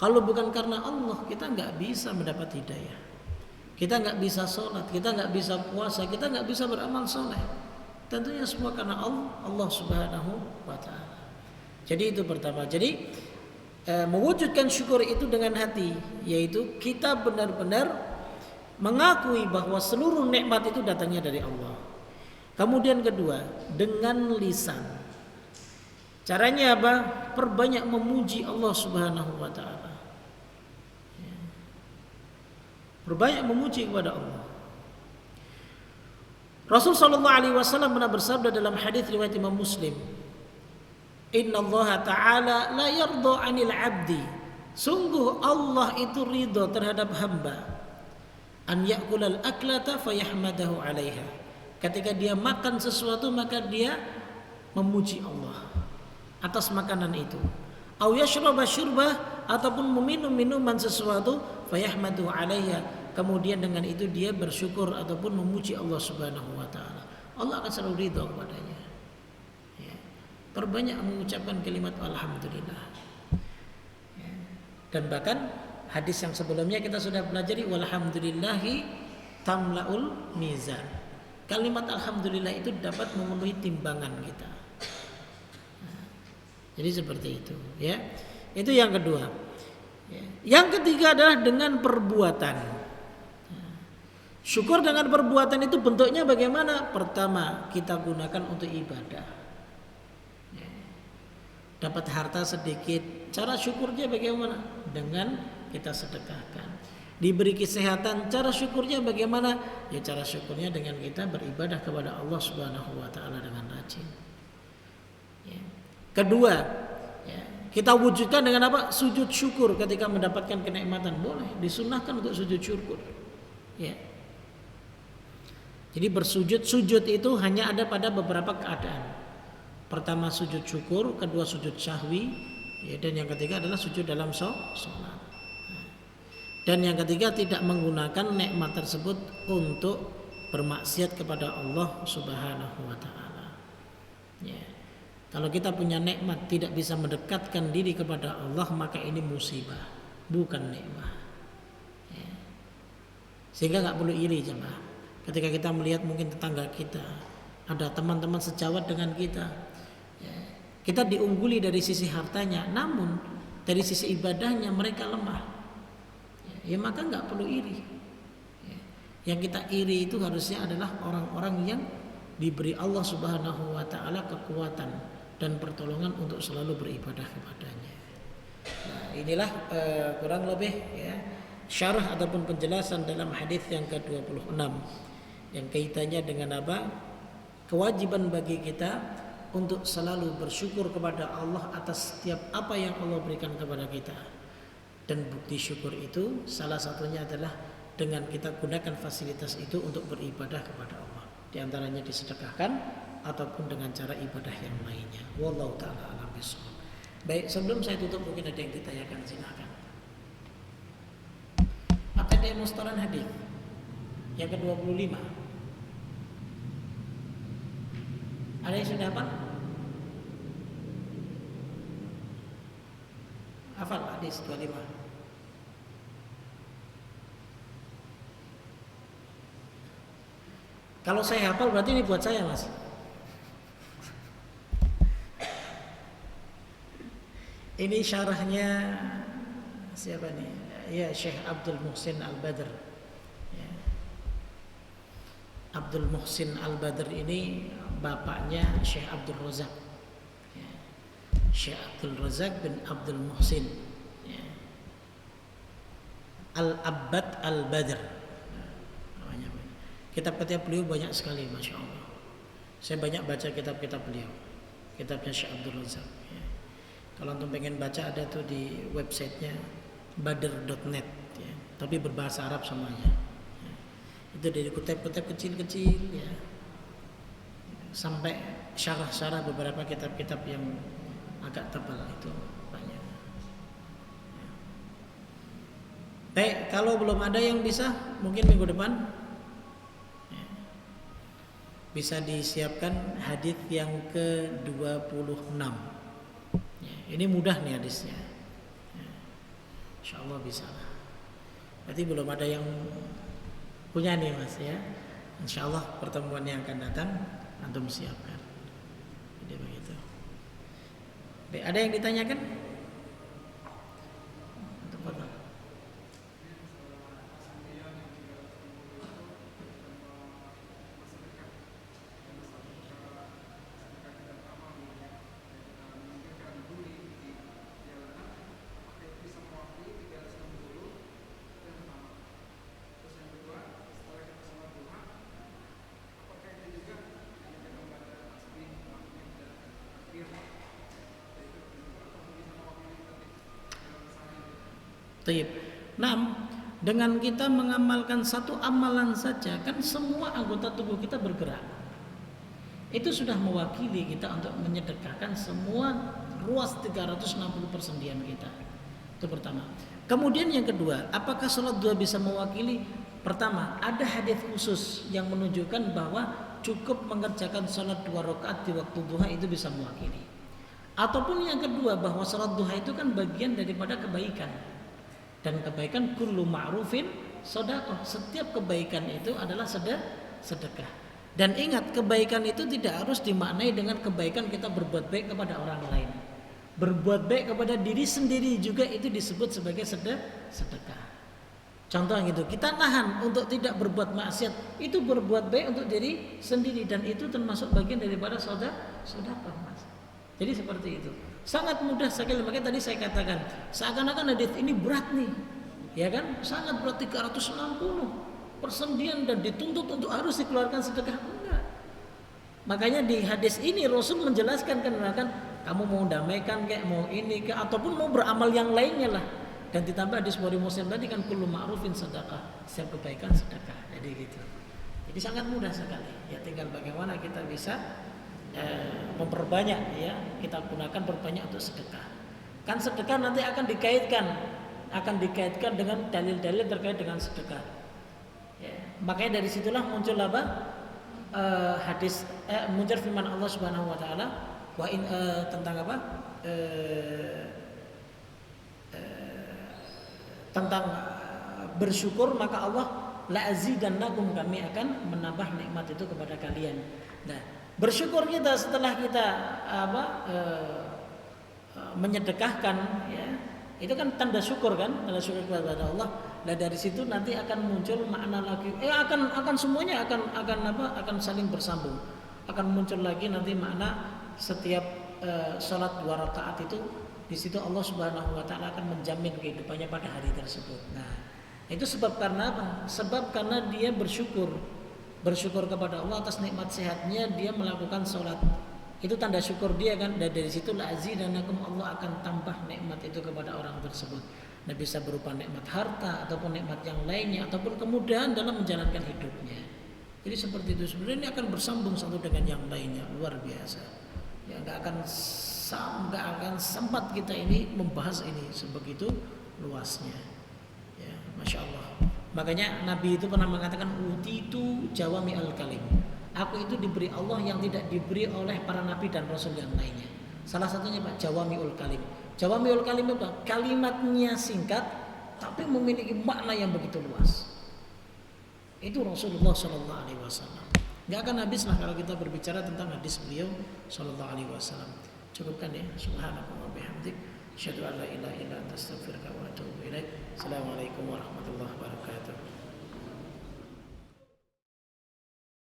Kalau bukan karena Allah, kita nggak bisa mendapat hidayah. Kita nggak bisa sholat, kita nggak bisa puasa, kita nggak bisa beramal soleh. Tentunya semua karena Allah Subhanahu wa Ta'ala. Jadi itu pertama. Jadi mewujudkan syukur itu dengan hati, yaitu kita benar-benar mengakui bahwa seluruh nikmat itu datangnya dari Allah. Kemudian kedua, dengan lisan. Caranya apa? Perbanyak memuji Allah Subhanahu wa taala. Perbanyak memuji kepada Allah. Rasul sallallahu alaihi wasallam pernah bersabda dalam hadis riwayat Imam Muslim, "Inna Allah Ta'ala la yarda 'anil 'abdi." Sungguh Allah itu ridha terhadap hamba. An ya'kulal aklata fayahmadahu 'alaiha. Ketika dia makan sesuatu maka dia memuji Allah atas makanan itu. Au yashraba syurbah, ataupun meminum minuman sesuatu, fayahmadu 'alaiha. Kemudian dengan itu dia bersyukur ataupun memuji Allah Subhanahu wa taala. Allah akan selalu ridha kepadanya. Ya. Perbanyak mengucapkan kalimat alhamdulillah. Ya. Dan bahkan hadis yang sebelumnya kita sudah pelajari, walhamdulillahi tamlaul mizan. Kalimat alhamdulillah itu dapat memenuhi timbangan kita. Nah, jadi seperti itu, ya. Itu yang kedua. Ya. Yang ketiga adalah dengan perbuatan. Syukur dengan perbuatan itu bentuknya bagaimana? Pertama, kita gunakan untuk ibadah. Dapat harta sedikit, cara syukurnya bagaimana? Dengan kita sedekahkan. Diberi kesehatan, cara syukurnya bagaimana? Ya cara syukurnya dengan kita beribadah kepada Allah Subhanahu wa taala dengan rajin. Ya. Kedua, ya, kita wujudkan dengan apa? Sujud syukur ketika mendapatkan kenikmatan. Boleh, disunahkan untuk sujud syukur. Ya. Jadi sujud itu hanya ada pada beberapa keadaan. Pertama sujud syukur, kedua sujud syahwi, ya, dan yang ketiga adalah sujud dalam sholat. Dan yang ketiga tidak menggunakan nikmat tersebut untuk bermaksiat kepada Allah Subhanahu wa taala. Ya. Kalau kita punya nikmat tidak bisa mendekatkan diri kepada Allah, maka ini musibah, bukan nikmat. Ya. Sehingga nggak perlu iri jemaah. Ketika kita melihat mungkin tetangga kita, ada teman-teman sejawat dengan kita, ya, kita diungguli dari sisi hartanya, namun dari sisi ibadahnya mereka lemah, ya maka nggak perlu iri. Ya, yang kita iri itu harusnya adalah orang-orang yang diberi Allah Subhanahu wa taala kekuatan dan pertolongan untuk selalu beribadah kepadanya. Nah, inilah kurang lebih ya syarah ataupun penjelasan dalam hadis yang ke-26 yang kaitannya dengan apa? Kewajiban bagi kita untuk selalu bersyukur kepada Allah atas setiap apa yang Allah berikan kepada kita. Dan bukti syukur itu salah satunya adalah dengan kita gunakan fasilitas itu untuk beribadah kepada Allah. Di antaranya disedekahkan ataupun dengan cara ibadah yang lainnya. Wallahu taala a'lam bishawab. Baik, sebelum saya tutup mungkin ada yang ditanyakan, silakan. Apa dia mustalah hadis yang ke-25? Ada yang sudah hafal? Hafal hadis 25. Kalau saya hafal berarti ini buat saya, Mas. Ini syarahnya siapa nih? Ya, Syekh Abdul Muhsin Al-Badr. Ya. Abdul Muhsin Al-Badr ini bapaknya Syekh Abdul Razak. Ya. Syekh Abdul Razak bin Abdul Muhsin. Ya. Al-Abbad Al-Badr. Kitab-kitab beliau banyak sekali, Masya Allah. Saya banyak baca kitab-kitab beliau. Kitabnya Syekh Abdul Razak. Ya. Kalau untuk pengen baca ada tuh di websitenya badr.net, ya. Tapi berbahasa Arab semuanya. Ya. Itu dari kutip-kutip kecil-kecil, ya. Sampai syarah-syarah beberapa kitab-kitab yang agak tebal itu banyak. Ya. Baik, kalau belum ada yang bisa, mungkin minggu depan bisa disiapkan hadis yang ke-26. Ya, ini mudah nih hadisnya. Ya, Insya Allah bisa. Berarti belum ada yang punya nih Mas ya. Insya Allah pertemuan yang akan datang antum siapkan. Jadi begitu. Ada yang ditanyakan? Taib. Nah, dengan kita mengamalkan satu amalan saja kan semua anggota tubuh kita bergerak. Itu sudah mewakili kita untuk menyedekahkan semua luas 360 persendian kita. Itu pertama. Kemudian yang kedua, apakah sholat duha bisa mewakili? Pertama, ada hadis khusus yang menunjukkan bahwa cukup mengerjakan sholat 2 rakaat di waktu duha itu bisa mewakili. Ataupun yang kedua, bahwa sholat duha itu kan bagian daripada kebaikan. Dan kebaikan kullu ma'rufin shadaqah. Setiap kebaikan itu adalah sedekah. Dan ingat, kebaikan itu tidak harus dimaknai dengan kebaikan kita berbuat baik kepada orang lain. Berbuat baik kepada diri sendiri juga itu disebut sebagai sedekah. Contoh gitu, kita nahan untuk tidak berbuat maksiat, itu berbuat baik untuk diri sendiri dan itu termasuk bagian daripada sedekah, Mas. Jadi seperti itu. Sangat mudah sekali, makanya tadi saya katakan, seakan-akan hadis ini berat nih. Ya kan? Sangat berat, 360 persendian dan dituntut untuk harus dikeluarkan sedekah. Enggak. Makanya di hadis ini Rasul menjelaskan kan kamu mau damaikan kayak mau ini kayak ataupun mau beramal yang lainnya lah. Dan ditambah hadis Bukhari Muslim tadi kan kullu ma'rufin sedekah, setiap kebaikan sedekah. Jadi gitu. Jadi sangat mudah sekali. Ya tinggal bagaimana kita bisa memperbanyak ya, kita gunakan berbanyak untuk sedekah. Kan sedekah nanti akan dikaitkan dengan dalil-dalil terkait dengan sedekah. Ya, makanya dari situlah muncul apa? Hadis muncul firman Allah Subhanahu wa taala tentang apa? Tentang bersyukur maka Allah la azidannakum, kami akan menambah nikmat itu kepada kalian. Nah, bersyukur kita setelah kita menyedekahkan ya, itu kan tanda syukur kan, tanda syukur kepada Allah. Dan dari situ nanti akan muncul makna lagi akan semuanya akan saling bersambung. Akan muncul lagi nanti makna setiap salat 2 rakaat itu di situ Allah Subhanahu wa taala akan menjamin kehidupannya pada hari tersebut. Nah, itu sebab karena apa? Sebab karena dia bersyukur kepada Allah atas nikmat sehatnya, dia melakukan sholat. Itu tanda syukur dia kan. Dan dari situ la azidannakum, Allah akan tambah nikmat itu kepada orang tersebut. Nah, bisa berupa nikmat harta ataupun nikmat yang lainnya ataupun kemudahan dalam menjalankan hidupnya. Jadi seperti itu. Sebenarnya ini akan bersambung satu dengan yang lainnya, luar biasa. Ya nggak akan sempat kita ini membahas ini sebegitu luasnya. Ya, masya Allah. Makanya Nabi itu pernah mengatakan utitu jawami al-kalim. Aku itu diberi Allah yang tidak diberi oleh para nabi dan rasul yang lainnya. Salah satunya Pak jawamiul kalim. Jawamiul kalim itu kalimatnya singkat tapi memiliki makna yang begitu luas. Itu Rasulullah sallallahu alaihi wasallam. Enggak akan habis lah kalau kita berbicara tentang hadis beliau sallallahu alaihi wasallam. Cukupkan ya. Subhanallahi wa bihamdik, asyhadu an la ilaha illa anta, astaghfiruka wa atubu ilaik. Assalamualaikum warahmatullahi wabarakatuh.